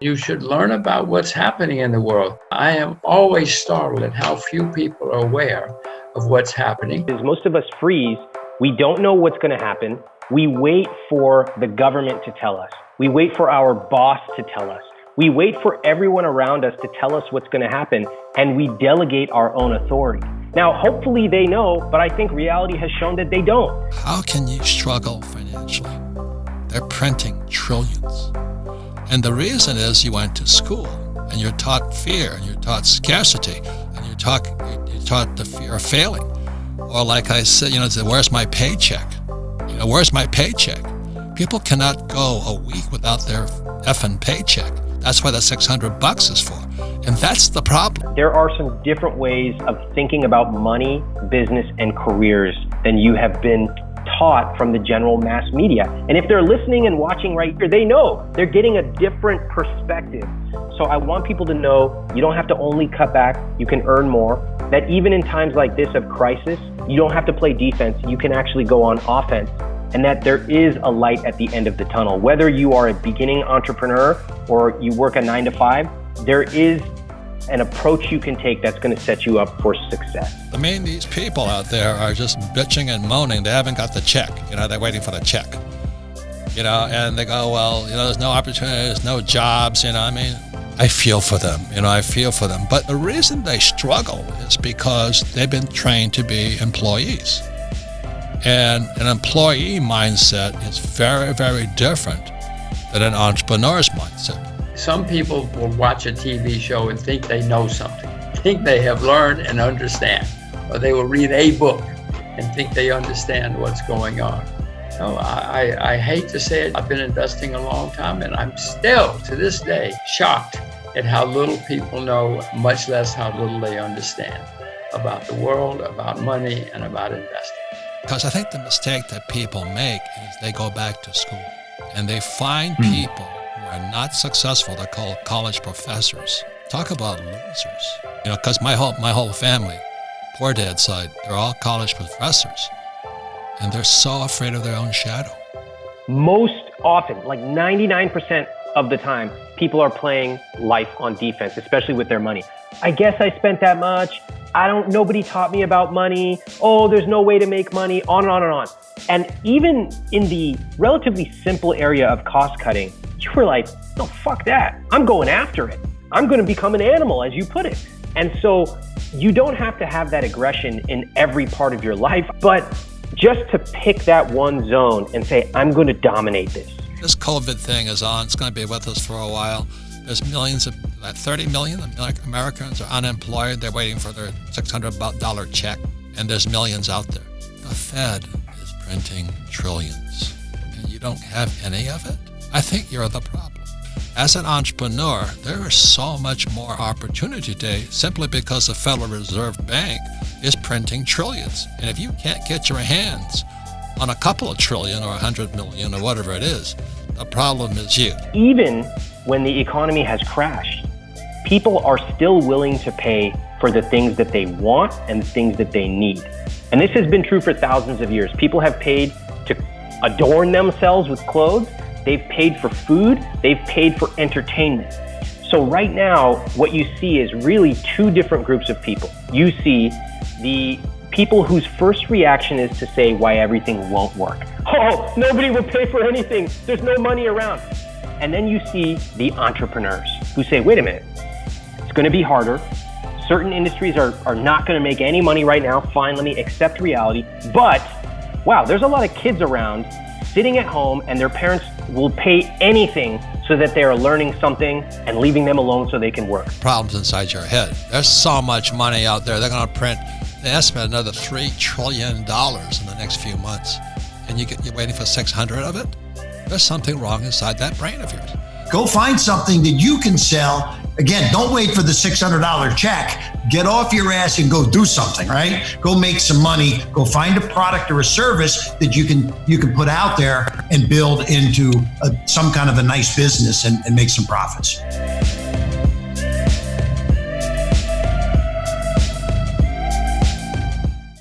You should learn about what's happening in the world. I am always startled at how few people are aware of what's happening. Most of us freeze. We don't know what's going to happen. We wait for the government to tell us. We wait for our boss to tell us. We wait for everyone around us to tell us what's going to happen, and we delegate our own authority. Now, hopefully they know, but I think reality has shown that they don't. How can you struggle financially? They're printing trillions. And the reason is you went to school and you're taught fear and you're taught scarcity and you're taught the fear of failing. Or like I said, where's my paycheck? Where's my paycheck? People cannot go a week without their effing paycheck. That's why the $600 is for. And that's the problem. There are some different ways of thinking about money, business, and careers than you have been taught from the general mass media. And if they're listening and watching right here, they know they're getting a different perspective. So I want people to know you don't have to only cut back, you can earn more, that even in times like this of crisis, you don't have to play defense, you can actually go on offense, and that there is a light at the end of the tunnel. Whether you are a beginning entrepreneur or you work a 9 to 5, there is an approach you can take that's going to set you up for success. I mean, these people out there are just bitching and moaning. They haven't got the check. They're waiting for the check. And they go, well, there's no opportunities, no jobs. I feel for them. I feel for them. But the reason they struggle is because they've been trained to be employees. And an employee mindset is very, very different than an entrepreneur's mindset. Some people will watch a TV show and think they know something, think they have learned and understand, or they will read a book and think they understand what's going on. I hate to say it, I've been investing a long time, and I'm still, to this day, shocked at how little people know, much less how little they understand about the world, about money, and about investing. Because I think the mistake that people make is they go back to school and they find people who are not successful. They're called college professors. Talk about losers. Because my whole family, poor dad's side, they're all college professors, and they're so afraid of their own shadow. Most often, like 99% of the time, people are playing life on defense, especially with their money. I guess I spent that much. Nobody taught me about money. Oh, there's no way to make money, on and on and on. And even in the relatively simple area of cost cutting, you were like, no, fuck that. I'm going after it. I'm going to become an animal, as you put it. And so you don't have to have that aggression in every part of your life, but just to pick that one zone and say, I'm going to dominate this. This COVID thing is on. It's going to be with us for a while. There's millions of, 30 million Americans are unemployed. They're waiting for their $600 check, and there's millions out there. The Fed is printing trillions, and you don't have any of it? I think you're the problem. As an entrepreneur, there is so much more opportunity today simply because the Federal Reserve Bank is printing trillions. And if you can't get your hands on a couple of trillion or 100 million or whatever it is, the problem is you. Even when the economy has crashed, people are still willing to pay for the things that they want and the things that they need. And this has been true for thousands of years. People have paid to adorn themselves with clothes. They've paid for food. They've paid for entertainment. So right now, what you see is really two different groups of people. You see the people whose first reaction is to say why everything won't work. Oh, nobody will pay for anything. There's no money around. And then you see the entrepreneurs who say, wait a minute, it's going to be harder. Certain industries are not going to make any money right now. Fine, let me accept reality. But wow, there's a lot of kids around sitting at home and their parents will pay anything so that they are learning something and leaving them alone so they can work. Problems inside your head. There's so much money out there. They're going to print, they estimate another $3 trillion in the next few months. And you're waiting for 600 of it? There's something wrong inside that brain of yours. Go find something that you can sell. Again, don't wait for the $600 check. Get off your ass and go do something, right? Go make some money. Go find a product or a service that you can put out there and build into some kind of a nice business and make some profits.